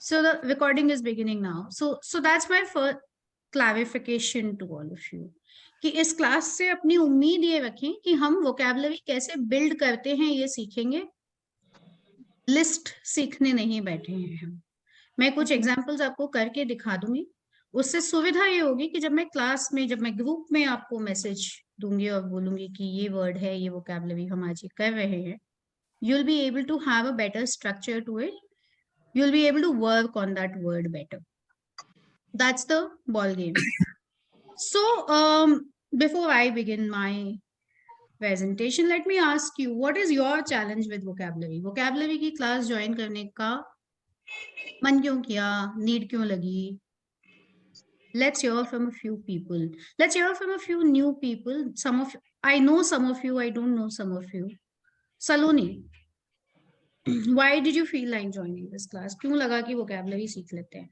So the recording is beginning now. So that's my first clarification to all of you कि इस class से अपनी उम्मीद ये रखें कि हम वोकैबुलरी कैसे बिल्ड करते हैं ये सीखेंगे, लिस्ट सीखने नहीं बैठे हैं हम। मैं कुछ एग्जांपल्स आपको करके दिखा दूंगी, उससे सुविधा ये होगी कि जब मैं क्लास में, जब मैं ग्रुप में आपको मैसेज दूंगी और बोलूंगी कि ये वर्ड है, ये वोकैबुलरी हम आज ये कर रहे हैं, you will be able to have a better structure to it, you will be able to work on that word better. That's the ball game. So before I begin my presentation, let me ask you, what is your challenge with vocabulary? Vocabulary की class join करने का मन क्यों किया, need क्यों लगी? Let's hear from a few people. Let's hear from a few new people. Some of I know some of you, I don't know some of you. Saloni, why did you feel like joining this class? क्यों लगा कि vocabulary सीख लेते हैं?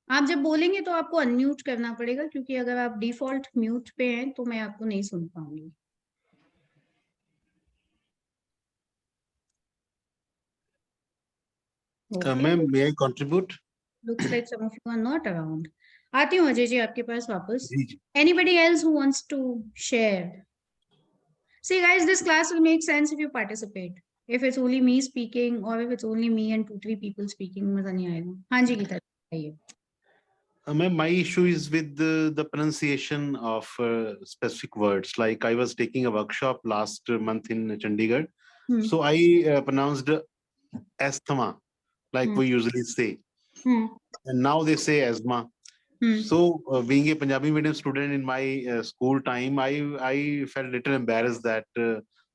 आप जब बोलेंगे तो आपको अनम्यूट करना पड़ेगा, क्योंकि अगर आप डिफॉल्ट म्यूट पे हैं तो मैं आपको नहीं सुन पाऊंगी। Ma'am, may I contribute? Looks like some of you are not around. आती हूँ अजय जी आपके पास वापस। जी, जी। Anybody else who wants to share? See guys, this class will make sense if you participate. If it's only me speaking or if it's only me and 2-3 people speaking, मजा नहीं आएगा। हाँ जी गीता बताइए। Ma'am, my issue is with the pronunciation of specific words. Like I was taking a workshop last month in Chandigarh. So I pronounced asthma, like we usually say. And now they say asthma. So being a Punjabi medium student in my school time, I felt a little embarrassed that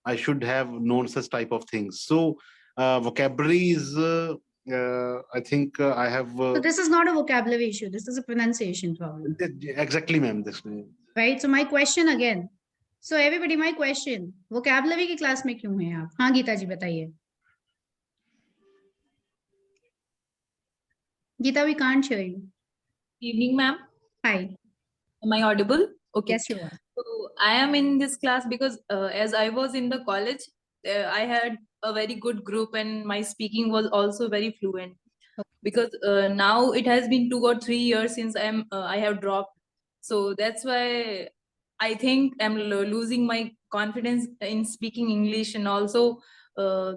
I should have known such type of things. So vocabulary is, I think I have... So this is not a vocabulary issue. This is a pronunciation problem. Exactly, ma'am. Right. So my question again. So everybody, my question. Vocabulary की class में क्यों हैं आप? हाँ गीता जी बताइए। Geeta, we can't hear you. Evening, ma'am. Hi. Am I audible? Okay. Yes, you are. So I am in this class because as I was in the college, I had a very good group and my speaking was also very fluent. Because now it has been 2 or 3 years since I have dropped. So that's why I think I'm losing my confidence in speaking English, and also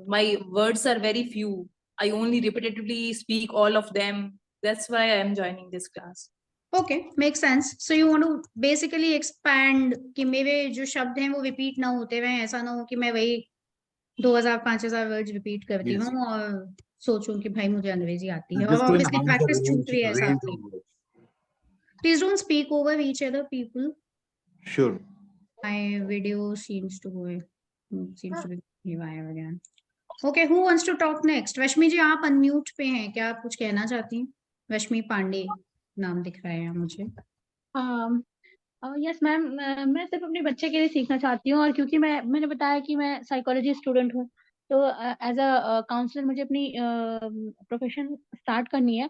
my words are very few. I only repetitively speak all of them. That's why I am joining this class. Okay, makes sense. So you want to basically expand कि मेरे जो शब्द हैं वो repeat ना होते रहे, ऐसा ना हो कि मैं वही 2000-5000 वर्ड्स रिपीट करती हूँ और सोचूं कि भाई मुझे अंग्रेजी आती है और ऑब्वियसली प्रैक्टिस छूट रही है ऐसा। Please don't speak over each other, people. Sure. My video seems to be haywire again. Okay, who wants to talk next? रश्मि जी आप अनम्यूट पे हैं, क्या आप कुछ कहना चाहती हैं? रश्मि पांडे नाम दिख रहा है मुझे। यस मैम, मैं सिर्फ अपने बच्चे के लिए सीखना चाहती हूँ, और क्योंकि मैंने बताया कि मैं साइकोलॉजी स्टूडेंट हूँ, तो एज अ काउंसलर मुझे अपनी प्रोफेशन स्टार्ट करनी है,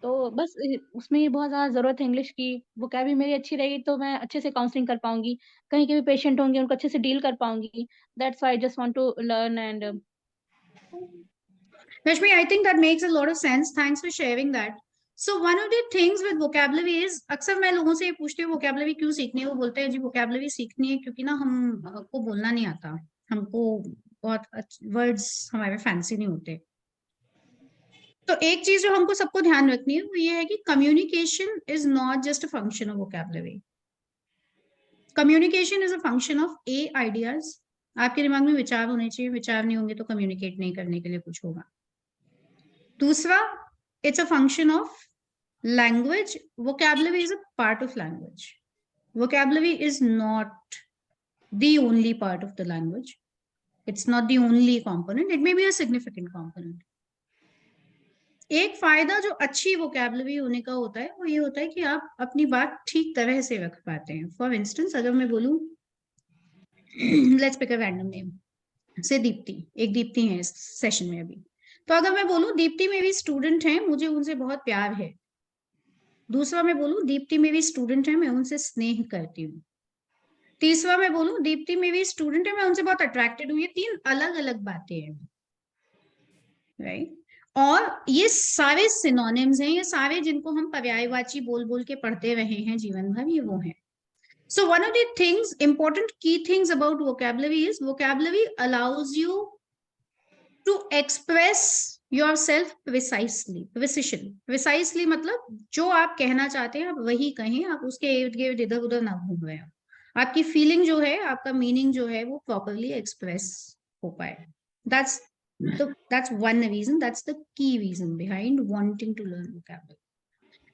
तो बस उसमें बहुत ज़्यादा ज़रूरत है इंग्लिश की। वोकैबुलरी मेरी अच्छी रहेगी तो मैं अच्छे से काउंसलिंग कर पाऊंगी, कहीं के भी पेशेंट होंगे उनको अच्छे से डील कर पाऊंगी। That's why I just want to learn and Rashmi, I think that makes a lot of sense. Thanks for sharing that. So one of the things with vocabulary is, अक्सर मैं लोगों से ये पूछती हूँ vocabulary क्यों सीखनी है, वो बोलते हैं जी vocabulary सीखनी है क्योंकि ना हमको बोलना नहीं आता, हमको बहुत वर्ड्स हमारे फैंसी नहीं होते। तो एक चीज जो हमको सबको ध्यान रखनी है वो ये है कि communication is not just a function of vocabulary. Communication is a function of ideas. आपके दिमाग में विचार होने चाहिए, विचार नहीं होंगे तो कम्युनिकेट नहीं करने के लिए कुछ होगा। दूसरा, it's a function of language. Vocabulary is a part of language. Vocabulary is not the only part of the language, it's not the only component, it may be a significant component. एक फायदा जो अच्छी vocabulary होने का होता है वो ये होता है कि आप अपनी बात ठीक तरह से रख पाते हैं। फॉर इंस्टेंस, अगर मैं बोलूं let's pick a random name say Deepti, एक दीप्ति है इस सेशन में अभी, तो अगर मैं बोलूं दीप्ति मेरी स्टूडेंट है, मुझे उनसे बहुत प्यार है। दूसरा मैं बोलूं दीप्ति मेरी स्टूडेंट है, मैं उनसे स्नेह करती हूँ। तीसरा मैं बोलूं, दीप्ति मेरी स्टूडेंट है, मैं उनसे बहुत अट्रैक्टेड हूँ, ये 3 अलग अलग बातें हैं, राइट। और ये सारे सिनोनिम्स हैं, ये सारे जिनको हम पर्यायवाची बोल बोल के पढ़ते रहे हैं जीवन भर, ये वो हैं। So one of the things, important key things about vocabulary is vocabulary allows you to express yourself precisely, precision. Precisely मतलब जो आप कहना चाहते हैं आप वही कहें, आप उसके इर्द गिर्द इधर उधर ना घूम रहे हो, आपकी फीलिंग जो है, आपका मीनिंग जो है वो प्रॉपरली एक्सप्रेस हो पाए। That's one reason, that's the key reason behind wanting to learn vocabulary.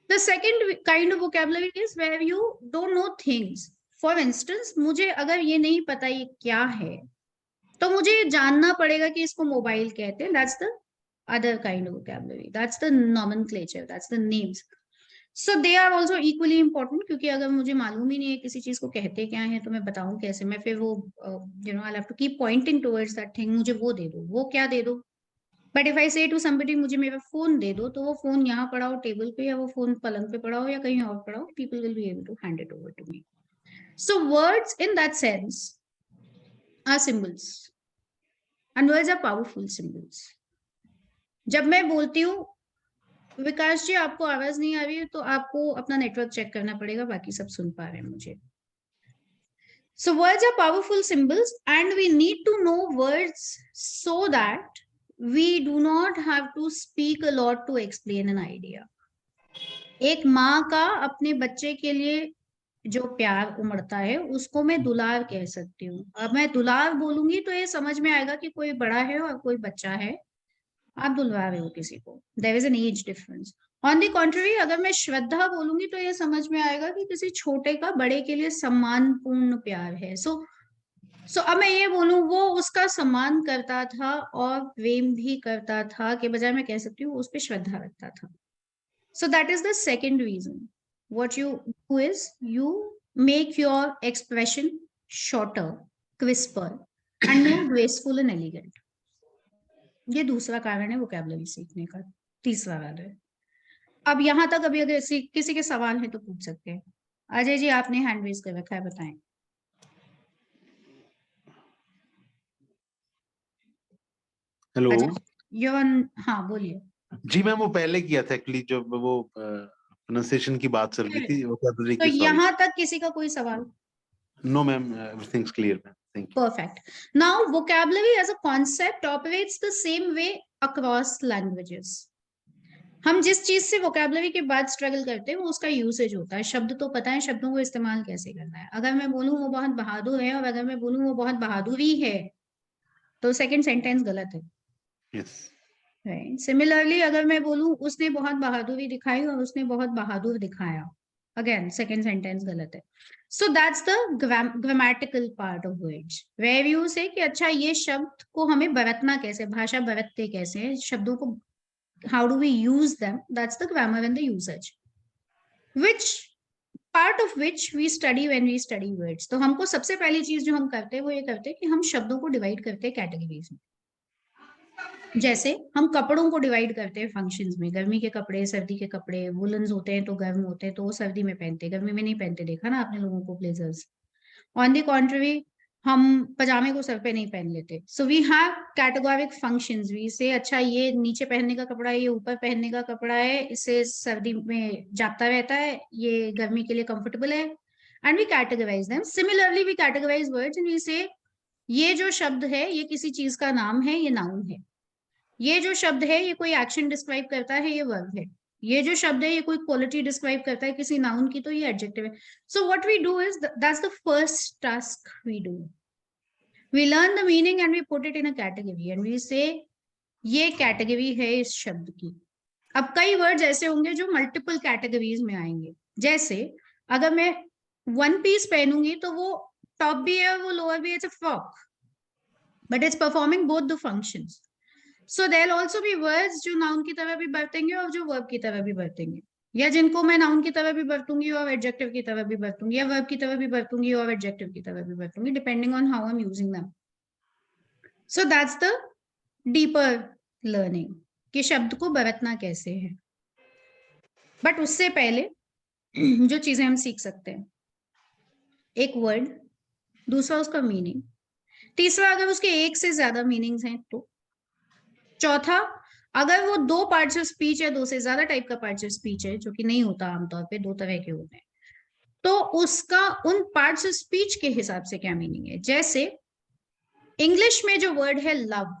The second kind of vocabulary is where you don't know things. For instance, मुझे अगर ये नहीं पता ये क्या है, तो मुझे ये जानना पड़ेगा कि इसको मोबाइल कहते हैं। That's the other kind of vocabulary. That's the nomenclature. That's the names. So they are also equally important, क्योंकि अगर मुझे मालूम ही नहीं है किसी चीज को कहते क्या है तो मैं बताऊं कैसे, मैं फिर वो I'll have to keep pointing towards that thing, मुझे वो दे दो, वो क्या दे दो। बट इफ आई से टू समबडी मुझे मेरा फोन दे दो, तो वो फोन यहाँ पड़ा हो टेबल पे, या वो फोन पलंग पे पड़ा हो, या कहीं और पड़ा हो, people will be able to hand it over to me. So words in that sense are symbols, and words are powerful symbols. जब मैं बोलती हूँ विकास जी आपको आवाज नहीं आ रही है, तो आपको अपना नेटवर्क चेक करना पड़ेगा, बाकी सब सुन पा रहे हैं मुझे। So words are powerful symbols, and we need to know words so that we do not have to speak a lot to explain an idea. एक माँ का अपने बच्चे के लिए जो प्यार उमड़ता है उसको मैं दुलार कह सकती हूँ। अब मैं दुलार बोलूंगी तो ये समझ में आएगा कि कोई बड़ा है और कोई बच्चा है, आप दुलवा रहे हो किसी को, there is an edge difference. On the contrary, अगर मैं श्रद्धा बोलूंगी तो ये समझ में आएगा कि किसी छोटे का बड़े के लिए सम्मानपूर्ण प्यार है। सो अब मैं ये बोलूं वो उसका सम्मान करता था और प्रेम भी करता था के बजाय मैं कह सकती हूँ उस पर श्रद्धा रखता था। So that is the second reason. What you do is you make your expression shorter, crisper and more graceful and elegant. ये दूसरा कारण है वोकैबुलरी सीखने का। तीसरा कारण है, अब यहां तक अभी अगर किसी के सवाल है तो पूछ सकते हैं। अजय जी आपने हैंड रेज कर रखा है, बताएं। हेलो हाँ बोलिए। जी मैम, वो पहले किया था एक्चुअली, जब वो प्रोनाउंसिएशन की बात चल रही थी वोकैबुलरी तो की। यहाँ तक किसी का कोई सवाल? No ma'am, everything's clear ma'am, thank you. Perfect. Now vocabulary as a concept operates the same way across languages. हम जिस चीज से वोकैबुलरी के बाद स्ट्रगल करते हैं वो उसका यूसेज होता है। शब्द तो पता है, शब्दों को इस्तेमाल कैसे करना है। अगर मैं बोलूं वो बहुत बहादुर है और अगर मैं बोलूं वो बहुत बहादुरी है, तो सेकंड सेंटेंस गलत है। Yes right. सिमिलरली अगर मैं बोलूं उसने बहुत बहादुरी दिखाई और उसने बहुत बहादुर दिखाया, अगेन सेकंड सेंटेंस गलत है। So that's the grammatical part of words, where you say कि अच्छा ये शब्द को हमें बरतना कैसे, भाषा बरतते कैसे हैं शब्दों को, how do we use them, that's the grammar and the usage, which part of which we study when we study words. तो हमको सबसे पहली चीज जो हम करते हैं वो ये करते हैं कि हम शब्दों को डिवाइड करते हैं कैटेगरीज में। जैसे हम कपड़ों को डिवाइड करते हैं फंक्शंस में, गर्मी के कपड़े, सर्दी के कपड़े, वुलन्स होते हैं तो गर्म होते हैं तो वो सर्दी में पहनते हैं, गर्मी में नहीं पहनते, देखा ना आपने लोगों को ब्लेजर्स। ऑन द कॉन्ट्ररी हम पजामे को सर पे नहीं पहन लेते। So we have categoric functions, we say अच्छा ये नीचे पहनने का कपड़ा है, ये ऊपर पहनने का कपड़ा है, इससे सर्दी में जाता रहता है, ये गर्मी के लिए कंफर्टेबल है, and we categorise them. Similarly we categorise words and we say ये जो शब्द है ये किसी चीज का नाम है, ये नाउन है। ये जो शब्द है ये कोई एक्शन डिस्क्राइब करता है, ये वर्ब है। ये जो शब्द है ये कोई क्वालिटी डिस्क्राइब करता है किसी नाउन की, तो ये एडजेक्टिव है। So what we do is that's the first task we do, we learn the meaning and we put it in a category and we say ये कैटेगरी है इस शब्द की। अब कई वर्ड्स ऐसे होंगे जो मल्टीपल कैटेगरीज में आएंगे। जैसे अगर मैं वन पीस पहनूंगी तो वो टॉप भी है और वो लोअर भी है, it's a frock, but it's performing both the functions. So there'll also be words जो नाउन की तरह भी बरतेंगे और जो वर्ब की तरह भी बरतेंगे, या जिनको मैं नाउन की तरह भी बरतूंगी और एडजेक्टिव की तरह भी बरतूंगी, या वर्ब की तरह भी बरतूंगी और एडजेक्टिव की तरह भी बरतूंगी, depending on how I am using them. So that's the deeper learning कि शब्द को बरतना कैसे है। बट उससे पहले जो चीजें हम सीख सकते हैं, एक वर्ड दूसरा उसका मीनिंग, तीसरा अगर उसके एक से ज्यादा मीनिंग्स हैं तो, चौथा अगर वो दो पार्ट्स ऑफ स्पीच है, दो से ज्यादा टाइप का पार्ट्स ऑफ स्पीच है, जो कि नहीं होता आमतौर पे, दो तरह के होते हैं, तो उसका उन पार्ट्स ऑफ स्पीच के हिसाब से क्या मीनिंग है। जैसे इंग्लिश में जो वर्ड है लव,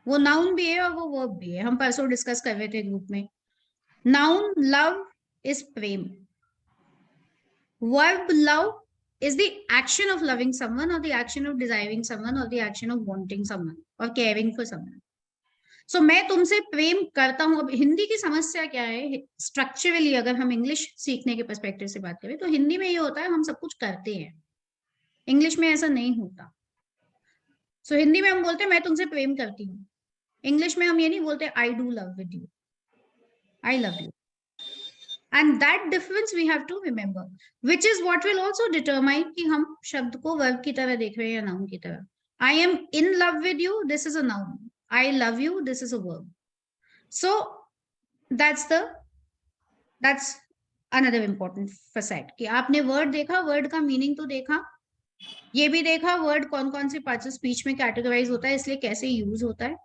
वो नाउन भी है और वो वर्ब भी है, हम परसों डिस्कस कर रहे थे ग्रुप में। Noun love is Prem, verb love is the action of loving someone or the action of desiring someone or the action of wanting someone or caring for someone. So मैं तुमसे प्रेम करता हूं। अब हिंदी की समस्या क्या है, स्ट्रक्चरली अगर हम इंग्लिश सीखने के पर्सपेक्टिव से बात करें तो हिंदी में ये होता है हम सब कुछ करते हैं, इंग्लिश में ऐसा नहीं होता। सो हिंदी में हम बोलते हैं मैं तुमसे प्रेम करती हूँ, इंग्लिश में हम ये नहीं बोलते I do love with you, I love you. And that difference we have to remember, which is what will also determine कि हम शब्द को verb की तरह देख रहे हैं या noun की तरह। I am in love with you, this is a noun. I love you, this is a verb. So that's another important facet कि आपने word देखा, word का meaning तो देखा, ये भी देखा word कौन कौन से parts of speech में categorize होता है, इसलिए कैसे use होता है,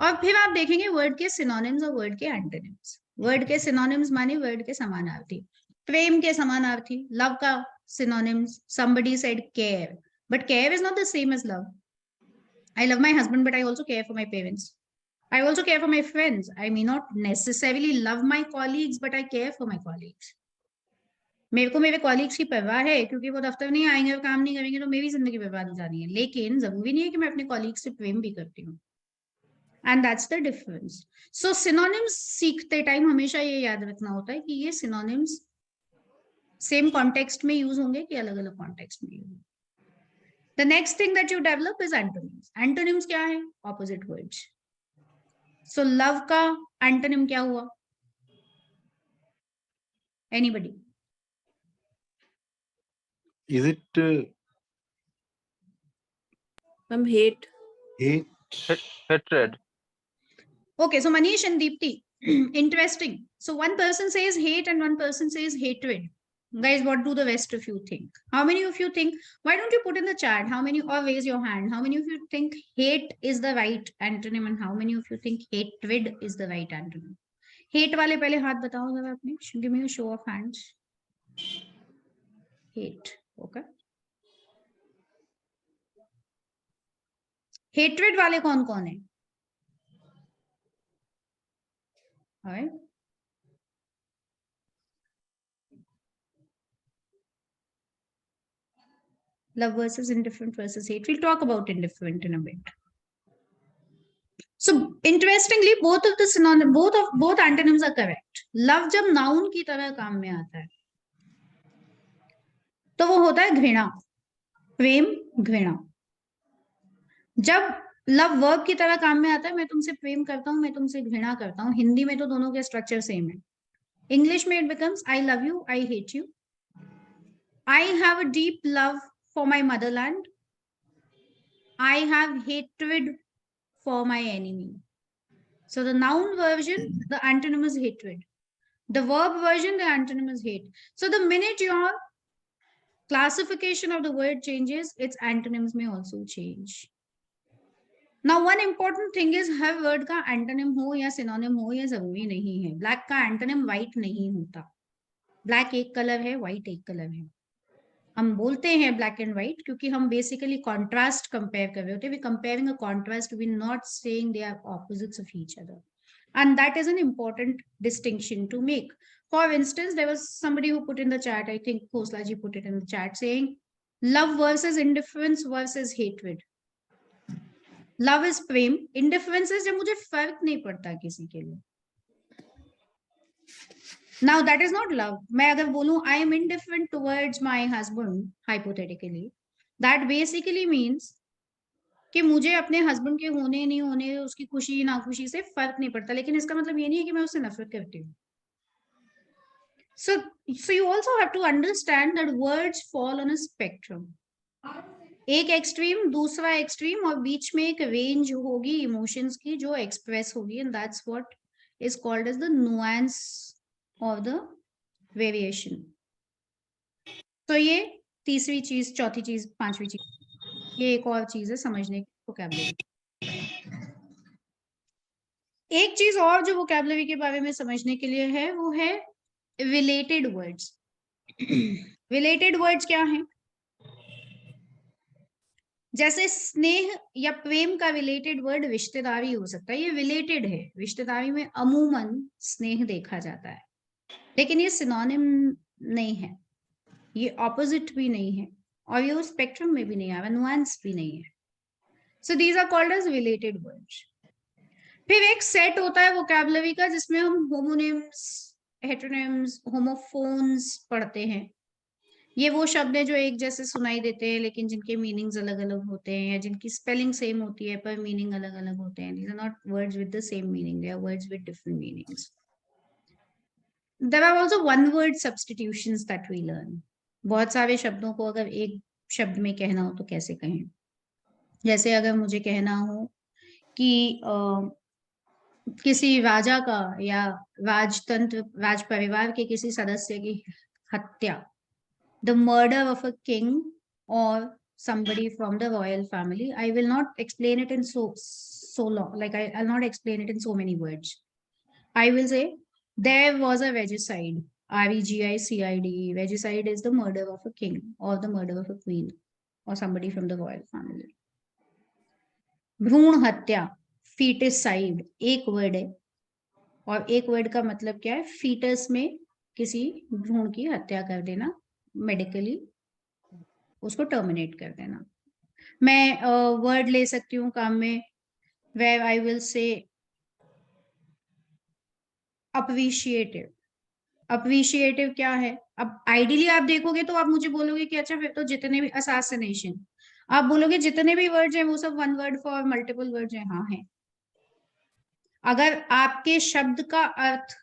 और फिर आप देखेंगे word के synonyms और word के antonyms। वर्ड के सिनोनिम्स माने वर्ड के समानार्थी, प्रेम के समानार्थी, लव का synonyms, somebody said care, but care is not the same as love. I love my husband, but I also care for my parents. I also care for my friends. I may not necessarily love my colleagues, but I care for my colleagues. मेरे को मेरे colleagues की परवाह है, क्योंकि वो दफ्तर नहीं आएंगे और काम नहीं करेंगे तो मेरी जिंदगी बर्बाद हो जानी है, लेकिन जरूरी नहीं है कि मैं अपने कॉलीग्स से प्रेम भी करती हूँ। And that's the difference. So synonyms सीखते टाइम हमेशा ये याद रखना होता है कि ये synonyms same context में use होंगे कि अलग अलग context में use होंगे। The next thing that you develop is antonyms. Antonyms क्या है? Opposite words. So love का antonym क्या हुआ? Anybody? Is it hate. Hatred. Okay, so Manish and Deepti, interesting. So one person says hate and one person says hatred. Guys, what do the rest of you think? How many of you think, why don't you put in the chat, how many, or raise your hand, how many of you think hate is the right antonym and how many of you think hatred is the right antonym? Hate वाले पहले हाथ बताओ जरा अपने, give me a show of hands. Hate, okay. Hatred वाले कौन कौन है? All right. Love versus indifferent versus hate. We'll talk about indifferent in a bit. So interestingly, both of the synonyms, both antonyms are correct. Love जब noun की तरह काम में आता है तो वो होता है घृणा, प्रेम, घृणा। जब लव वर्ब की तरह काम में आता है, मैं तुमसे प्रेम करता हूं, मैं तुमसे घृणा करता हूं, हिंदी में तो दोनों के स्ट्रक्चर सेम है। इंग्लिश में it becomes I love you, I hate you, I have a deep love for my motherland, I have hatred for my enemy. So the noun version, the antonym is hatred. The verb version, the antonym is hate. So the minute your classification of the word changes, its antonyms may also change. Now one important thing is her word का antonym हो या synonym हो या जरूरी नहीं है। Black का antonym white नहीं होता। Black एक color है, white एक color है। हम बोलते हैं ब्लैक एंड व्हाइट क्योंकि हम बेसिकली कॉन्ट्रास्ट कंपेयर कर रहे होते हैं। We comparing a contrast, we not saying they are opposites of each other, and that is an important distinction to make. For instance, there was somebody who put in the chat, I think Khosla ji put it in the chat, saying love versus indifference versus hatred. Love is प्रेम, indifference is जब मुझे फर्क नहीं पड़ता किसी के लिए. Now that is not love. मैं अगर बोलूं I am indifferent towards my husband, hypothetically, that basically means कि मुझे अपने हस्बैंड के होने नहीं होने, उसकी खुशी ना खुशी से फर्क नहीं पड़ता, लेकिन इसका मतलब ये नहीं है कि मैं उससे नफरत करती हूँ. So you also have to understand that words fall on a spectrum. एक एक्सट्रीम, दूसरा एक्सट्रीम, और बीच में एक रेंज होगी इमोशंस की जो एक्सप्रेस होगी, and that's what is called as the nuance of the variation. तो ये तीसरी चीज, चौथी चीज, पांचवी चीज, ये एक और चीज है समझने की वोकैबुलरी। एक चीज और जो वोकैबुलरी के बारे में समझने के लिए है वो है रिलेटेड वर्ड्स। रिलेटेड वर्ड्स क्या हैं? जैसे स्नेह या प्रेम का रिलेटेड वर्ड रिश्तेदारी हो सकता है, ये रिलेटेड है। रिश्तेदारी में अमूमन स्नेह देखा जाता है, लेकिन ये सिनोनिम नहीं है, ये ऑपोजिट भी नहीं है, और ये स्पेक्ट्रम में भी नहीं है, नुआंस भी नहीं है। So these are called as related words. फिर एक सेट होता है वोकैबुलरी का जिसमें हम होमोनिम्स, हेटेरोनिम्स, होमोफोन्स पढ़ते हैं। ये वो शब्द है जो एक जैसे सुनाई देते हैं लेकिन जिनके मीनिंग्स अलग अलग होते हैं, या जिनकी स्पेलिंग सेम होती है पर मीनिंग अलग अलग होते हैं। These are not words with the same meaning, they are words with different meanings. There are also one word substitutions that we learn. बहुत सारे शब्दों को अगर एक शब्द में कहना हो तो कैसे कहें? जैसे अगर मुझे कहना हो कि किसी राजा का या राजतंत्र, राज परिवार के किसी सदस्य की हत्या, the murder of a king or somebody from the royal family, I will not explain it in so long, like I'll not explain it in so many words. I will say there was a regicide, regicide. Regicide is the murder of a king or the murder of a queen or somebody from the royal family. भ्रूण हत्या, feticide, एक word है, और एक word का मतलब क्या है? फीटस में किसी भ्रूण की हत्या कर देना, मेडिकली उसको टर्मिनेट कर देना। मैं वर्ड ले सकती हूँ काम में, where I will say appreciative. appreciative क्या है? अब आइडियली आप देखोगे तो आप मुझे बोलोगे कि अच्छा फिर तो जितने भी assassination, आप बोलोगे जितने भी वर्ड्स हैं वो सब one word for multiple words हैं। हाँ है। अगर आपके शब्द का अर्थ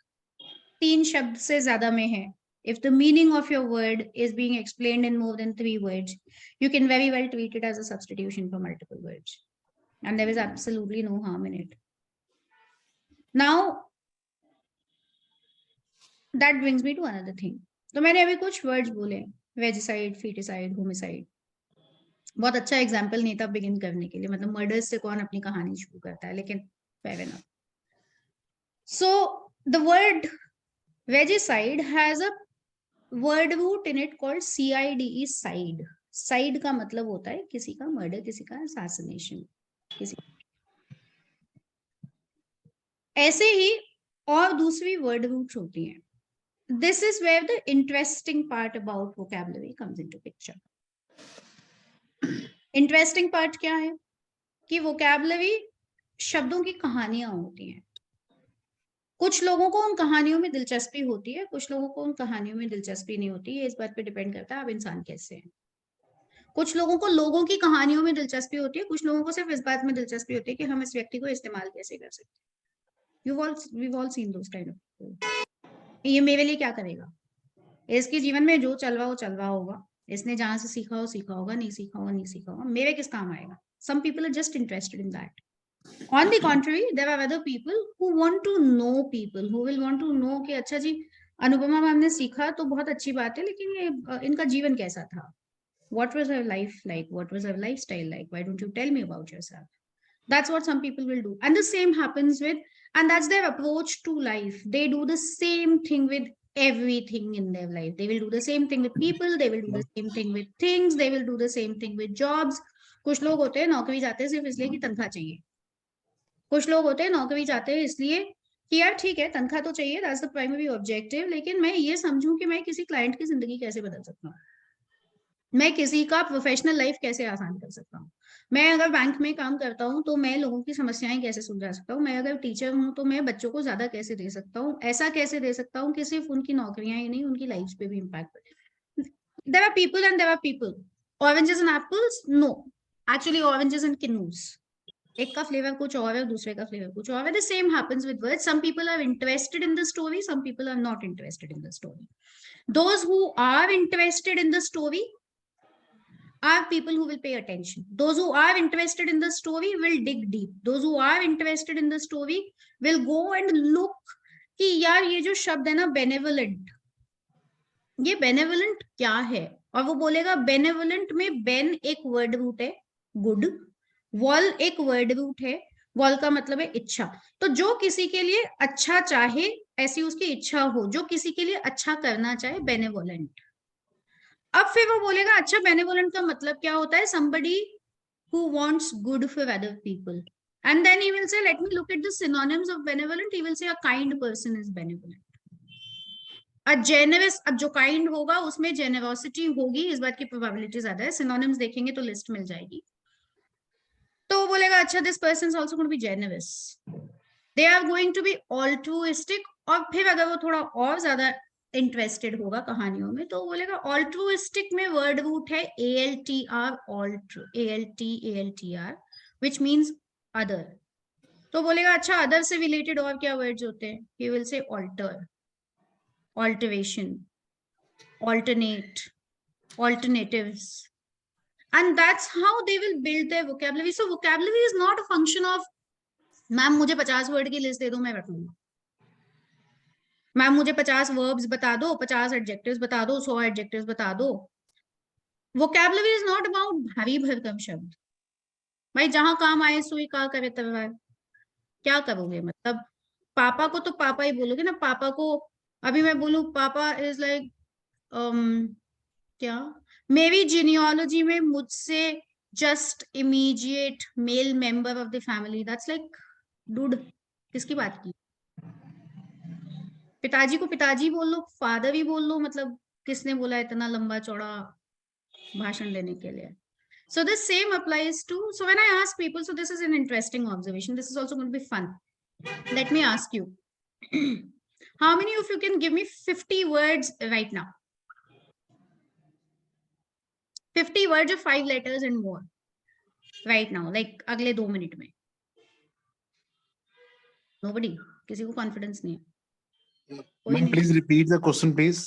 3 शब्द से ज्यादा में है, if the meaning of your word is being explained in more than 3 words, you can very well treat it as a substitution for multiple words, and there is absolutely no harm in it. Now that brings me to another thing. तो मैंने अभी कुछ words बोले, वेजिसाइड, foeticide, homicide. बहुत अच्छा example नहीं था begin करने के लिए, मतलब मर्डर्स से कौन अपनी कहानी शुरू करता है, लेकिन fair enough. So the word regicide has a word root in it called CIDE, side. Side का मतलब होता है किसी का मर्डर, किसी का assassination, किसी। ऐसे ही और दूसरी वर्ड रूट्स होती हैं। This is where the interesting part about vocabulary comes into picture. Interesting part क्या है? कि vocabulary शब्दों की कहानियां होती हैं। कुछ लोगों को उन कहानियों में दिलचस्पी होती है, कुछ लोगों को उन कहानियों में दिलचस्पी नहीं होती है। इस बात पे डिपेंड करता है आप इंसान कैसे हैं। कुछ लोगों को लोगों की कहानियों में दिलचस्पी होती है, कुछ लोगों को सिर्फ इस बात में दिलचस्पी होती है कि हम इस व्यक्ति को इस्तेमाल कैसे कर सकते हैं। We've all seen those kind of people. ये मेरे लिए क्या करेगा? इसके जीवन में जो चल रहा होगा, इसने जहां से सीखा होगा, नहीं सीखा होगा, मेरे किस काम आएगा? Some people are just interested in that. On the contrary, there are other people who want to know people, who will want to know कि अच्छा जी अनुपमा मैम ने सीखा तो बहुत अच्छी बात है, लेकिन ये इनका जीवन कैसा था? What was her life like? What was her lifestyle like? Why don't you tell me about yourself? That's what some people will do. And the same happens with, and that's their approach to life. They do the same thing with everything in their life. They will do the same thing with people, they will do the same thing with things, they will do the same thing with jobs. कुछ लोग होते हैं नौकरी जाते हैं सिर्फ इसलिए कि तनख्वाह चाहिए। कुछ लोग होते हैं नौकरी जाते हैं इसलिए कि यार ठीक है तनख्वाह तो चाहिए, दैट्स द प्राइमरी ऑब्जेक्टिव, लेकिन मैं ये समझूं कि मैं किसी क्लाइंट की जिंदगी कैसे बदल सकता हूँ, मैं किसी का प्रोफेशनल लाइफ कैसे आसान कर सकता हूँ। मैं अगर बैंक में काम करता हूँ तो मैं लोगों की समस्याएं कैसे सुलझा सकता हूँ। मैं अगर टीचर हूँ तो मैं बच्चों को ज्यादा कैसे दे सकता हूँ, ऐसा कैसे दे सकता हूँ कि सिर्फ उनकी नौकरियां ही नहीं उनकी लाइफ पे भी इम्पैक्ट पड़े। There are people and there are people. Oranges and apples? No, actually oranges and kinnows. एक का फ्लेवर कुछ और है, दूसरे का फ्लेवर कुछ और है। The same happens with words. Some people are interested in the story, some people are not interested in the story. Those who are interested in the story are people who will pay attention. Those who are interested in the story will dig deep. Those who are interested in the story will go and look कि यार ये जो शब्द है ना benevolent, ये benevolent क्या है? और वो बोलेगा बेनेवोलेंट में बेन एक वर्ड रूट है, गुड, वॉल एक वर्ड रूट है, वॉल का मतलब है इच्छा, तो जो किसी के लिए अच्छा चाहे, ऐसी उसकी इच्छा हो, जो किसी के लिए अच्छा करना चाहे, बेनेवोलेंट। अब फिर वो बोलेगा अच्छा बेनेवोलेंट का मतलब क्या होता है, somebody who wants good for other people, and then he will say let me look at the synonyms of benevolent, he will say a kind person is benevolent, a generous, अब जो kind होगा उसमें generosity होगी, इस बात की probability ज्यादा है, synonyms देखेंगे तो लिस्ट मिल जाएगी, तो वो बोलेगा अच्छा this person is also going to be generous, they are going to be altruistic, और फिर अगर वो थोड़ा और ज्यादा इंटरेस्टेड होगा कहानियों में तो बोलेगा ऑल्ट्रुइस्टिक में वर्ड रूट है ALTR, ALTR which means other, तो बोलेगा अच्छा अदर से रिलेटेड और क्या वर्ड्स होते हैं, he will say alter, alteration, alternate, alternatives, and that's how they will build their vocabulary. So vocabulary is not a function of ma'am मुझे 50 word की लिस्ट दे दो मैं रख लूंगा, मैम मुझे 50 वर्ब्स बता दो, 50 एडजेक्टिव्स बता दो, 100 एडजेक्टिव्स बता दो। वोकैबुलरी इज नॉट अबाउट भारी भरकम शब्द, भाई जहां काम आए सुई का करे तलवार, क्या करोगे, मतलब पापा को तो पापा ही बोलोगे ना, पापा को अभी मैं बोलूं पापा इज लाइक क्या, मेरी जीनियोलॉजी में मुझसे just immediate male member of the family, that's like dude, किसकी बात की, पिताजी को पिताजी बोल लो, फादर ही बोल लो, मतलब किसने बोला इतना लंबा चौड़ा भाषण देने के लिए। So the same applies to, so when I ask people, so this is an interesting observation, this is also going to be fun. Let me ask you, how many of you can give me 50 words right now? 50 words of 5 letters and more right now, like अगले 2 minute में। Nobody, किसी को confidence नहीं है। Ma'am, please repeat the question, please.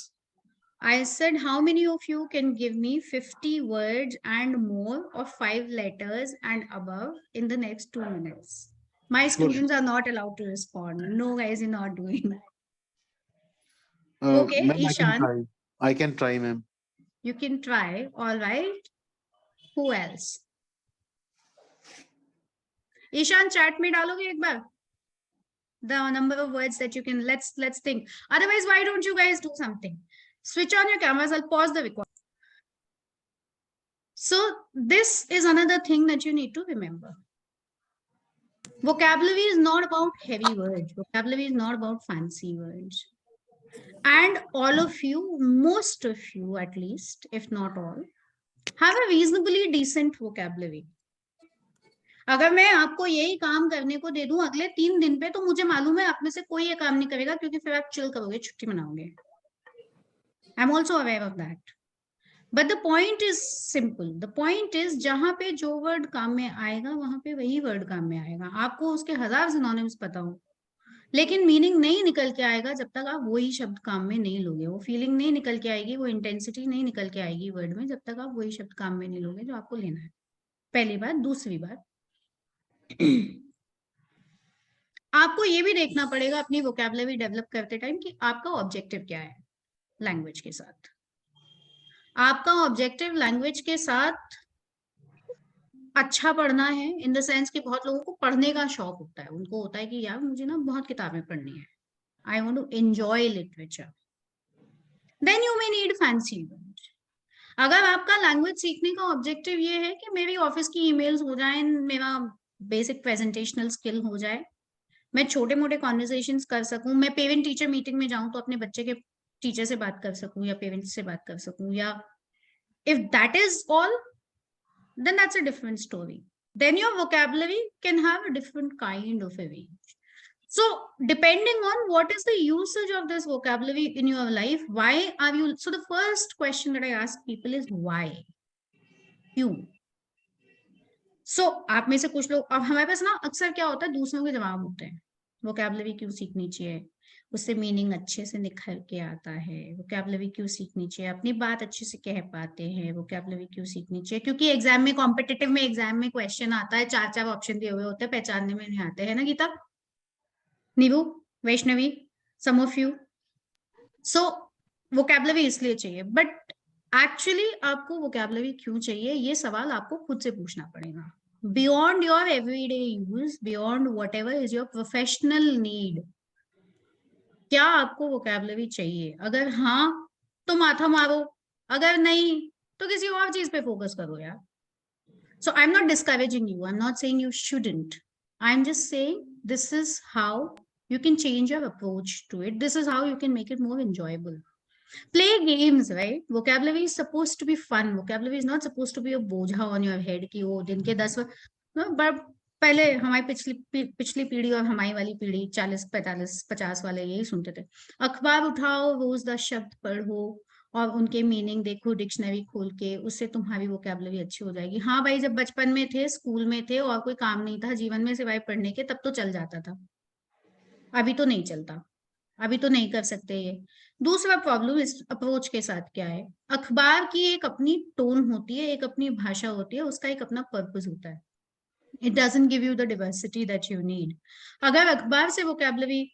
I said, how many of you can give me 50 words and more of 5 letters and above in the next 2 minutes? My students are not allowed to respond. No, guys, you're not doing that. Okay, Ma'am, Ishan. I can try, ma'am. You can try. All right. Who else? Ishan, chat में डालोगे एक बार? The number of words that you can, let's think. Otherwise, why don't you guys do something? Switch on your cameras. I'll pause the record. So this is another thing that you need to remember. Vocabulary is not about heavy words. Vocabulary is not about fancy words. And all of you, most of you at least, if not all, have a reasonably decent vocabulary. अगर मैं आपको यही काम करने को दे दूं अगले 3 दिन पे, तो मुझे मालूम है आप में से कोई ये काम नहीं करेगा, क्योंकि फिर आप चिल करोगे, छुट्टी मनाओगे। I am also aware of that, but the point is simple. The point is जहां पे जो वर्ड काम में आएगा वहां पे वही वर्ड काम में आएगा। आपको उसके 1000 सिनोनिम्स पता हो, लेकिन मीनिंग नहीं निकल के आएगा जब तक आप वही शब्द काम में नहीं लोगे, वो फीलिंग नहीं निकल के आएगी, वो इंटेंसिटी नहीं निकल के आएगी वर्ड में, जब तक आप वही शब्द काम में नहीं लोगे जो आपको लेना है। पहली बात। दूसरी बात, आपको ये भी देखना पड़ेगा अपनी वोकैबुलरी डेवलप करते टाइम कि आपका ऑब्जेक्टिव क्या है लैंग्वेज के साथ। आपका ऑब्जेक्टिव लैंग्वेज के साथ अच्छा पढ़ना है, इन द सेंस कि बहुत लोगों को पढ़ने का शौक होता है, उनको होता है कि यार मुझे ना बहुत किताबें पढ़नी है, I want to enjoy literature, then you may need fancy words. अगर आपका लैंग्वेज सीखने का ऑब्जेक्टिव ये है कि मेरी ऑफिस की ईमेल्स हो जाए, मेरा बेसिक प्रेजेंटेशनल स्किल हो जाए, मैं छोटे मोटे कॉन्वर्सेशंस कर सकूं, मैं पेरेंट टीचर मीटिंग में जाऊं तो अपने बच्चे के टीचर से बात कर सकूं या पेरेंट्स से बात कर सकूं, या if that is all, then that's a different story. Then your vocabulary can have a different kind of a range. So depending on what is the usage of this vocabulary in your life, why are you, so the first question that I ask people is why? क्यों? So आप में से कुछ लोग, अब हमारे पास ना अक्सर क्या होता है, दूसरों के जवाब होते हैं, वोकैबुलरी क्यों सीखनी चाहिए, उससे मीनिंग अच्छे से निखर के आता है, वोकैबुलरी क्यों सीखनी चाहिए, अपनी बात अच्छे से कह पाते हैं, वोकैबुलरी क्यों सीखनी चाहिए, क्योंकि एग्जाम में, कॉम्पिटिटिव में एग्जाम में क्वेश्चन आता है, 4 ऑप्शन दिए हुए होते हैं, पहचानने में नहीं आते हैं ना गीता, नीवू, वैष्णवी, सम ऑफ यू। सो वोकैबुलरी इसलिए चाहिए, बट एक्चुअली आपको वोकैबुलरी क्यों चाहिए, ये सवाल आपको खुद से पूछना पड़ेगा. Beyond your everyday use, beyond whatever is your professional need, क्या आपको वोकैबुलरी चाहिए? अगर हाँ तो माथा मारो, अगर नहीं तो किसी और चीज पे फोकस करो यार. So I'm not discouraging you. I'm not saying you shouldn't. I'm just saying this is how you can change your approach to it. This is how you can make it more enjoyable. Play games, right? Vocabulary is supposed to be fun. Vocabulary is not supposed to be a बोझा on your head कि वो दिन के 10 no, but पहले हमारी पिछली पीढ़ी और हमारी वाली पीढ़ी 40, 45, 50 वाले यही सुनते थे, अखबार उठाओ, रोज 10 शब्द पढ़ो और उनके मीनिंग देखो डिक्शनरी खोल के, उससे तुम्हारी वोकैबुलरी अच्छी हो जाएगी. हाँ भाई, जब बचपन में थे, स्कूल में थे और कोई काम नहीं था जीवन में सिवाय पढ़ने के, तब तो चल जाता था. अभी तो नहीं चलता, अभी तो नहीं कर सकते ये. दूसरा प्रॉब्लम इस अप्रोच के साथ क्या है, अखबार की एक अपनी टोन होती है, एक अपनी भाषा होती है, उसका एक अपना पर्पस होता है. It doesn't give you the diversity that you need. अगर अखबार से वोकैबुलरी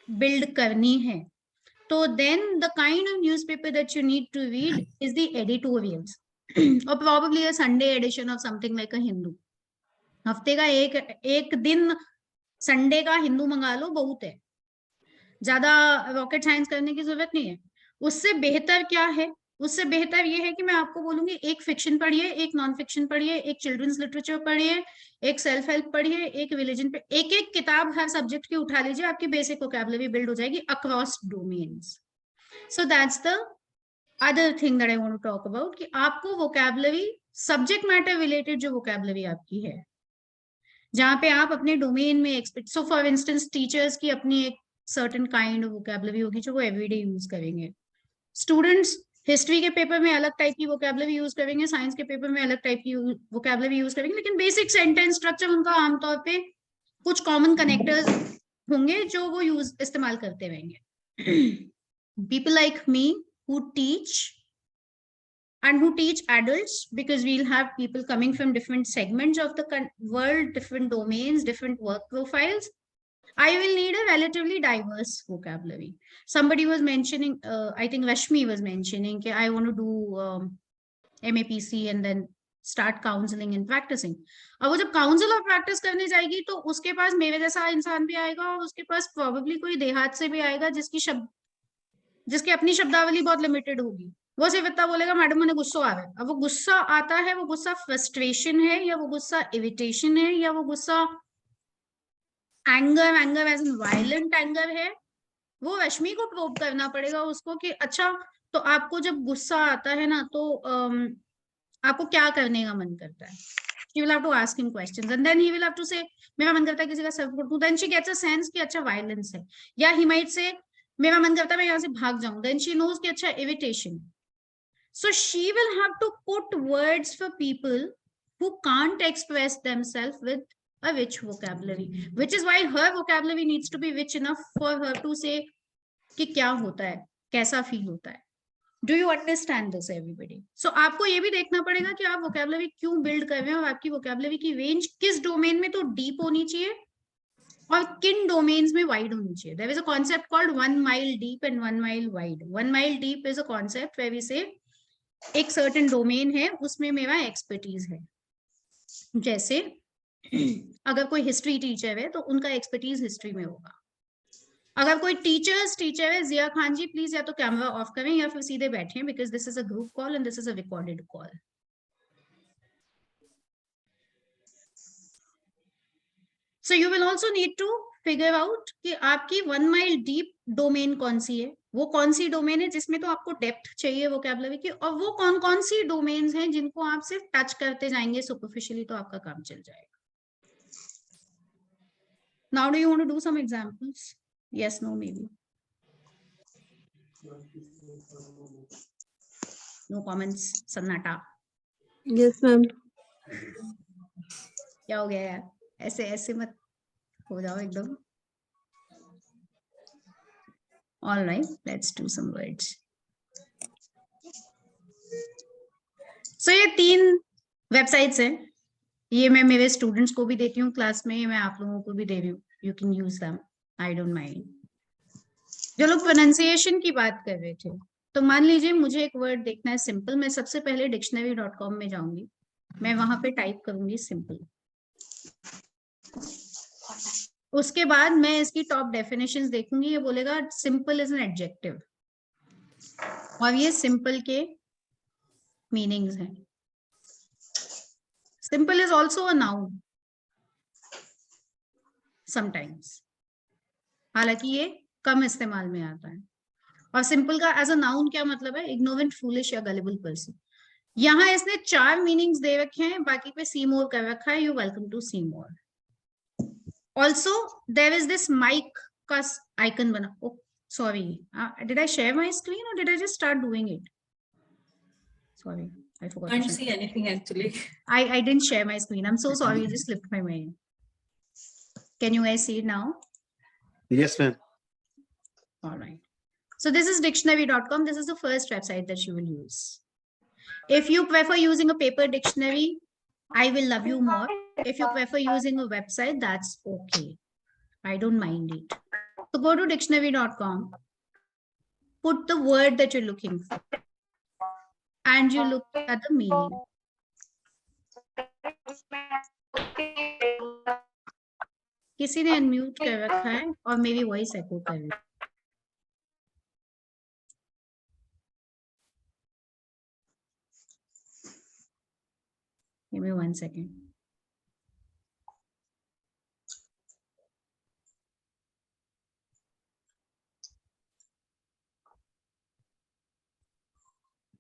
बिल्ड करनी है तो then the kind of newspaper that you need to read is the editorials or probably a Sunday edition of something like a Hindu. हफ्ते का एक दिन संडे का हिंदू मंगा लो, बहुत है, ज्यादा रॉकेट साइंस करने की जरूरत नहीं है. उससे बेहतर क्या है? उससे बेहतर ये है कि मैं आपको बोलूंगी एक फिक्शन पढ़िए, एक नॉन फिक्शन पढ़िए, एक चिल्ड्रंस लिटरेचर पढ़िए, एक सेल्फ हेल्प पढ़िए, एक रिलीजन पे एक किताब हर सब्जेक्ट की उठा लीजिए, आपकी बेसिक वोकैबुलरी बिल्ड हो जाएगी across domains. So that's the other thing that I want to talk about कि आपको vocabulary subject matter related जो vocabulary आपकी है, जहाँ पे आप अपने डोमेन में expect, so for instance teachers की अपनी एक certain kind of vocabulary होगी जो वो everyday यूज करेंगे. स्टूडेंट्स हिस्ट्री के पेपर में अलग टाइप की वोकैबुलरी यूज करेंगे, साइंस के पेपर में अलग टाइप की वोकैबुलरी यूज करेंगे, लेकिन बेसिक सेंटेंस स्ट्रक्चर उनका आमतौर पे कुछ कॉमन कनेक्टर्स होंगे जो वो यूज इस्तेमाल करते रहेंगे. People like me who teach and who teach adults, because we'll have people coming from different segments of the world, different domains, different work profiles, I will need a relatively diverse vocabulary. Somebody was mentioning, I think Rashmi was mentioning that I want to do MAPC and then start counseling and practicing. अब वो जब council और practice करने जाएगी तो उसके पास मेरे जैसा इंसान भी आएगा और उसके पास प्रोबेबली कोई देहात से भी आएगा जिसकी अपनी शब्दावली बहुत लिमिटेड होगी. वो सिर्फ इतना बोलेगा मैडम मुझे गुस्सा आ रहा है. अब वो गुस्सा आता है, वो गुस्सा फ्रस्ट्रेशन है या वो गुस्सा इरिटेशन है या वो गुस्सा anger as in violent anger है, वो रश्मि को प्रोब करना पड़ेगा उसको कि अच्छा तो आपको जब गुस्सा आता है ना तो आपको क्या करने का मन करता है. She will have to ask him questions and then he will have to say मेरा मन करता है किसी का सर फोड़ दूं. Then she gets a sense कि अच्छा वायलेंस है, या he might say मेरा मन करता है मैं यहाँ से भाग जाऊं. Then she knows कि अच्छा irritation. So she will have to put words for people who can't express themselves with a rich vocabulary, which is why her vocabulary needs to be rich enough for her to say कि क्या होता है, कैसा feel होता है. Do you understand this everybody? So आपको ये भी देखना पड़ेगा कि आप vocabulary क्यों build कर रहे हैं और आपकी vocabulary की range किस डोमेन में तो deep होनी चाहिए और किन domains में wide होनी चाहिए. There is a concept called 1 mile deep and 1 mile wide. 1 mile deep is a concept where we say एक certain domain है उसमें मेरा expertise है. जैसे अगर कोई हिस्ट्री टीचर है तो उनका एक्सपर्टीज हिस्ट्री में होगा. अगर कोई टीचर है, जिया खान जी प्लीज या तो कैमरा ऑफ करें या फिर सीधे बैठें, because this is a group call and this is a recorded call. So you will also need to figure out कि आपकी 1 माइल डीप डोमेन कौन सी है, वो कौन सी डोमेन है जिसमें तो आपको डेप्थ चाहिए वोकैबुलरी की, और वो कौन कौन सी डोमेन्स हैं जिनको आप सिर्फ टच करते जाएंगे सुपरफिशियली तो आपका काम चल जाएगा. Now do you want to do some examples? Yes, no, maybe. No comments. सन्नाटा. Yes, ma'am. क्या हो गया यार? ऐसे मत हो जाओ एकदम. All right, let's do some words. So ये 3 वेबसाइट्स हैं. ये मैं मेरे स्टूडेंट्स को भी देती हूँ क्लास में, मैं आप लोगों को भी दे रही हूँ. You can use them, I don't mind. जो लोग प्रोनाउंसिएशन की बात कर रहे थे, तो मान लीजिए मुझे एक वर्ड देखना है सिंपल, मैं सबसे पहले dictionary.com में जाऊंगी, मैं वहां पे टाइप करूंगी सिंपल। उसके बाद मैं इसकी टॉप डेफिनेशंस देखूंगी, ये बोलेगा सिंपल इज एन एडजेक्टिव, और ये सिंपल के मीनिंग्स हैं। Simple is also a noun sometimes, हालांकि ये कम इस्तेमाल में आता है। और सिंपल का एज अ नाउन क्या मतलब है? इग्नोरेंट, फूलिश या गलेबल पर्सन। यहाँ इसने 4 मीनिंग्स दे रखे हैं, बाकी पे सी मोर कर रखा है, you welcome to see more. Also there is this mic का आइकन बना, oh sorry, did I share my screen or did I just start doing it? Sorry, I forgot to Can't share. see anything actually. I didn't share my screen, I'm so sorry, it just slipped my mind. Can you guys see it now? Yes, ma'am. All right. So this is dictionary.com. This is the first website that you will use. If you prefer using a paper dictionary, I will love you more. If you prefer using a website, that's okay. I don't mind it. So go to dictionary.com, put the word that you're looking for, and you look at the meaning. किसी ने unmute कर रखा है और मेरी voice एको कर रही है। Give me 1 second.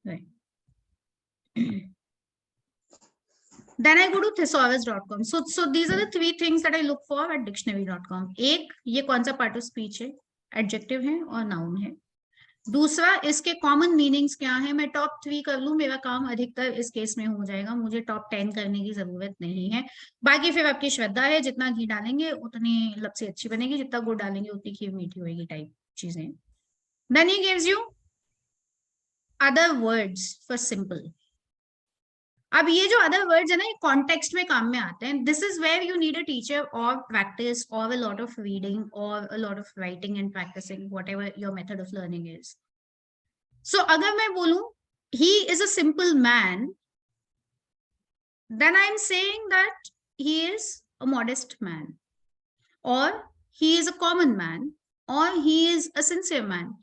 Right. Then I go to thesaurus.com. So these are the 3 things that I look for at dictionary.com. एक, ये कौन सा पार्ट ऑफ स्पीच है? एडजेक्टिव है और नाउन है। दूसरा, इसके कॉमन मीनिंग्स क्या है? मैं टॉप 3 कर लूं, मेरा काम अधिकतर इस केस में हो जाएगा, मुझे टॉप 10 करने की जरूरत नहीं है। बाकी फिर आपकी श्रद्धा है, जितना घी डालेंगे उतनी लपसी अच्छी बनेगी, जितना गुड़ डालेंगे उतनी खीर मीठी होगी, टाइप चीजें। Then he gives you other words for simple. अब ये जो अदर वर्ड्स है ना, ये कॉन्टेक्स्ट में काम में आते हैं। This is where you need a teacher और प्रैक्टिस और अ लॉट ऑफ रीडिंग और a lot of writing and practising, whatever your method of learning is. So अगर मैं बोलूं he is a simple man, then I am saying that he is a modest man, और he is a common man, और he is a sincere man,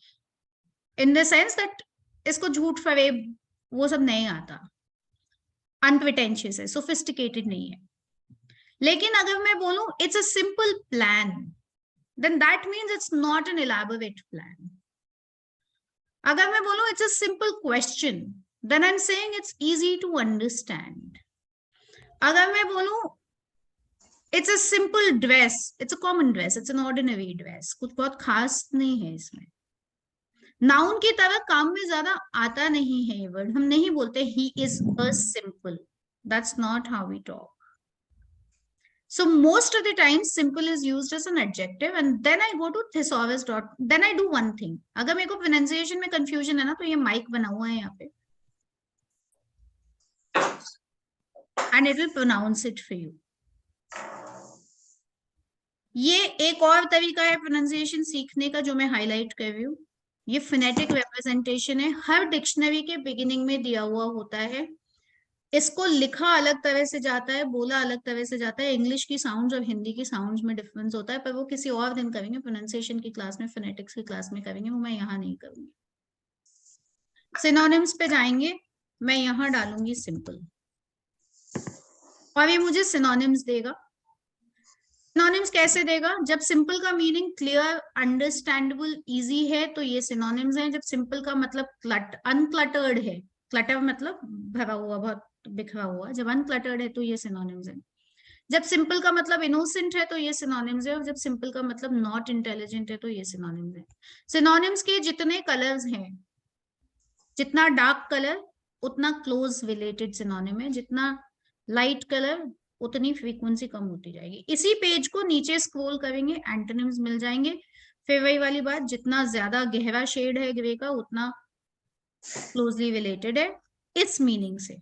in the sense that इसको झूठ फरेब वो सब नहीं आता, अनप्रिटेंशियस है, सोफिस्टिकेटेड नहीं है। लेकिन अगर मैं बोलूं it's a simple plan, then that means it's not an elaborate plan. अगर मैं बोलूं it's a simple question, then I am saying it's easy to understand. अगर मैं बोलूं it's a simple dress, it's a common dress, it's an ordinary dress, कुछ बहुत खास नहीं है इसमें। नाउन की तरह काम में ज्यादा आता नहीं है ये वर्ड, हम नहीं बोलते he is a simple, that's not how we talk. So most of the time simple is used as an adjective, and then I go to thesaurus. Then I do one thing. अगर मेरे को pronunciation में confusion है ना, तो ये mic बना हुआ है यहाँ पे, and it will pronounce it for you. ये एक और तरीका है pronunciation सीखने का जो मैं highlight कर रही हूँ। ये phonetic representation है, हर डिक्शनरी के beginning में दिया हुआ होता है। इसको लिखा अलग तरह से जाता है, बोला अलग तरह से जाता है। इंग्लिश की साउंड्स और हिंदी की साउंड्स में डिफरेंस होता है, पर वो किसी और दिन करेंगे, प्रोनाउंसिएशन की क्लास में, फोनेटिक्स की क्लास में करेंगे, वो मैं यहाँ नहीं करूंगी। सिनोनिम्स पे जाएंगे, मैं यहाँ डालूंगी सिंपल, और ये मुझे सिनोनिम्स देगा। सिनोनिम्स कैसे देगा? जब सिंपल का मीनिंग क्लियर, अंडरस्टैंडेबल, इजी है तो ये सिनोनिम्स हैं। जब सिंपल का मतलब अनक्लटर्ड है, क्लटर मतलब भरा हुआ, बहुत बिखरा हुआ, जब अनक्लटर्ड है तो ये सिनोनिम्स है। जब सिंपल का मतलब इनोसेंट है तो ये सिनोनिम्स है, और जब सिंपल का मतलब नॉट इंटेलिजेंट है तो ये सिनोनिम्स है। सिनोनिम्स के जितने कलर्स हैं, जितना डार्क कलर उतना क्लोज रिलेटेड सिनोनिम है, जितना लाइट कलर उतनी फ्रीक्वेंसी कम होती जाएगी। इसी पेज को नीचे स्क्रॉल करेंगे, एंटोनिम्स मिल जाएंगे। फिर वही वाली बात, जितना ज्यादा गहरा शेड है ग्रे का उतना क्लोजली रिलेटेड है इस मीनिंग से,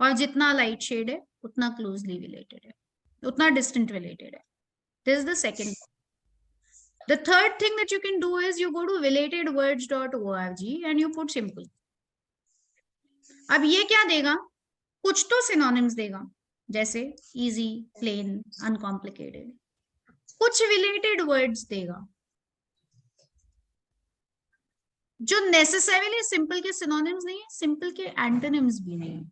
और जितना लाइट शेड है उतना क्लोजली रिलेटेड है, उतना डिस्टेंट रिलेटेड है। This is the second. The third thing that you can do is you go to relatedwords.org and you put simple. अब ये क्या देगा, कुछ तो सिनोनिम्स देगा, जैसे easy, plain, uncomplicated, कुछ related words देगा जो नेसेसरीली सिंपल के सिनोनिम्स नहीं है, सिंपल के एंटोनिम्स भी नहीं है।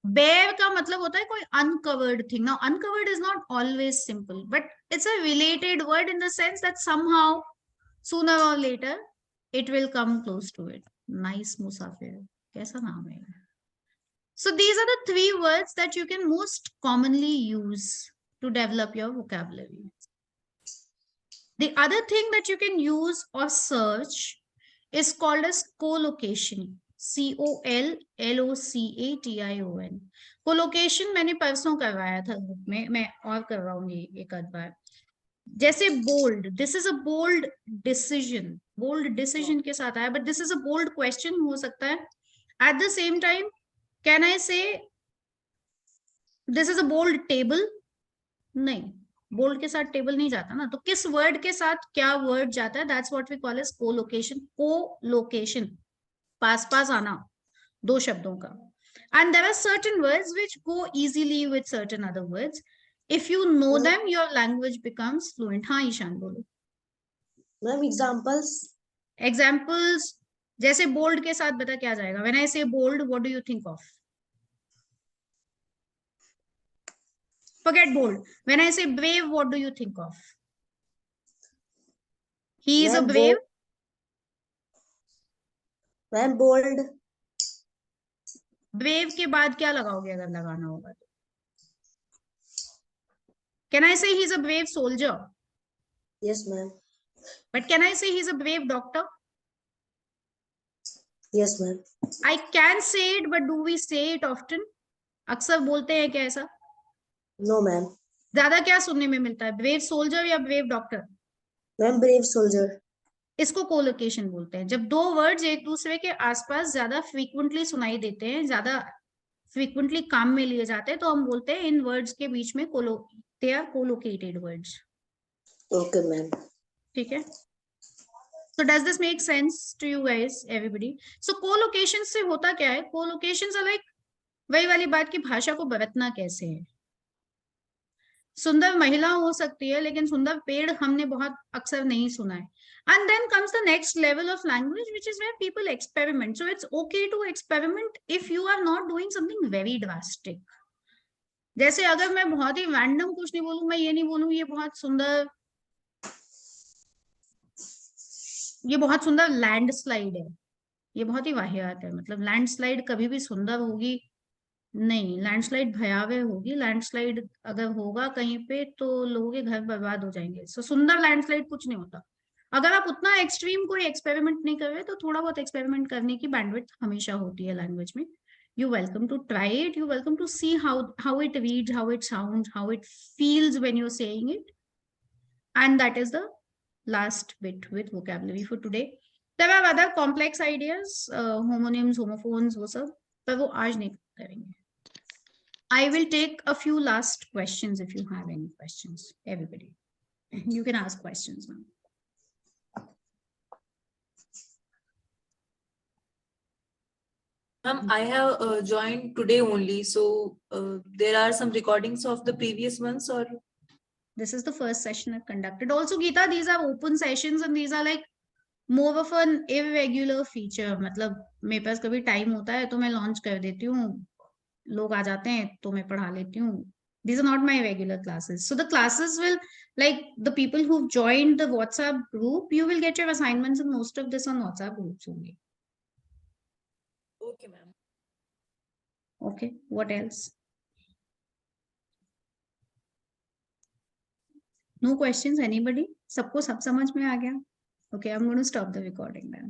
bare का मतलब होता है कोई uncovered thing. Now uncovered is not always simple, but it's a related word in the sense that somehow sooner or later it will come close to it. Nice musafir, कैसा नाम है? So these are the three words that you can most commonly use to develop your vocabulary. The other thing that you can use or search is called as collocation. COLLOCATION. Collocation मैंने परसों करवाया था group में, मैं और करवाऊंगी एक आध बार। जैसे bold, this is a bold decision, bold decision के साथ आया, but this is a bold question हो सकता है। At the same time can I say this is a bold table? नहीं, बोल्ड के साथ टेबल नहीं जाता ना, तो किस वर्ड के साथ क्या वर्ड जाता है, that's what we call as collocation. Collocation, पास पास आना दो शब्दों का। And there are certain words which go easily with certain other words. If you know them, your language becomes fluent. हाँ ईशान बोलो। Ma'am, examples. Examples जैसे bold के साथ बता क्या जाएगा? When I say bold, what do you think of? Forget bold. When I say brave, what do you think of? He is a Ma'am, brave. Ma'am, bold. Brave के बाद क्या लगाओगे अगर लगाना होगा तो? Can I say he's a brave soldier? Yes, ma'am. But can I say he's a brave doctor? Yes, ma'am. I can say it, but do we say it often? अक्सर बोलते हैं क्या ऐसा? No, ma'am. ज्यादा क्या सुनने में मिलता है, ब्रेव सोल्जर या brave doctor? Ma'am, brave soldier. इसको कोलोकेशन बोलते हैं, जब दो वर्ड्स एक दूसरे के आसपास ज्यादा फ्रीक्वेंटली सुनाई देते हैं, ज्यादा फ्रीक्वेंटली काम में लिए जाते हैं, तो हम बोलते हैं इन वर्ड्स के बीच में they are collocated words. Okay, ma'am. ठीक है, so does this make sense to you guys, everybody? So collocation से होता क्या है, कोलोकेशंस आर लाइक वही वाली बात की भाषा को बरतना कैसे है। सुंदर महिला हो सकती है, लेकिन सुंदर पेड़ हमने बहुत अक्सर नहीं सुना है। And then comes the next level of language, which is where people experiment. So it's okay to experiment if you are not doing something very drastic. जैसे अगर मैं बहुत ही रैंडम कुछ नहीं बोलूं, मैं ये नहीं बोलूं ये बहुत सुंदर लैंडस्लाइड है, ये बहुत ही वाहियात है। मतलब लैंडस्लाइड कभी भी सुंदर होगी नहीं, लैंडस्लाइड भयावह होगी। लैंडस्लाइड अगर होगा कहीं पे तो लोगों के घर बर्बाद हो जाएंगे। सो सुंदर लैंडस्लाइड कुछ नहीं होता। अगर आप उतना एक्सट्रीम कोई एक्सपेरिमेंट नहीं कर रहे तो थोड़ा बहुत एक्सपेरिमेंट करने की बैंडविड्थ हमेशा होती है लैंग्वेज में। You welcome to try it, you welcome to see how it reads, how it sounds, how it feels when you are saying it. And that is the last bit with vocabulary for today. There are other complex ideas, homonyms, homophones, वो सब, पर वो आज नहीं करेंगे। I will take a few last questions if you have any questions, everybody. You can ask questions now. Ma'am, I have joined today only, so there are some recordings of the previous ones, or? This is the first session I've conducted. Also, Geeta, these are open sessions and these are like more of an irregular feature. मतलब मेरे पास कभी time होता है तो मैं launch कर देती हूँ, लोग आ जाते हैं तो मैं पढ़ा लेती हूँ। These are not my regular classes. So the classes will, like the people who've joined the WhatsApp group, you will get your assignments and most of this on WhatsApp groups only. Okay, ma'am. Okay, what else? No questions, anybody? सबको सब समझ में आ गया? Okay, I'm going to stop the recording then.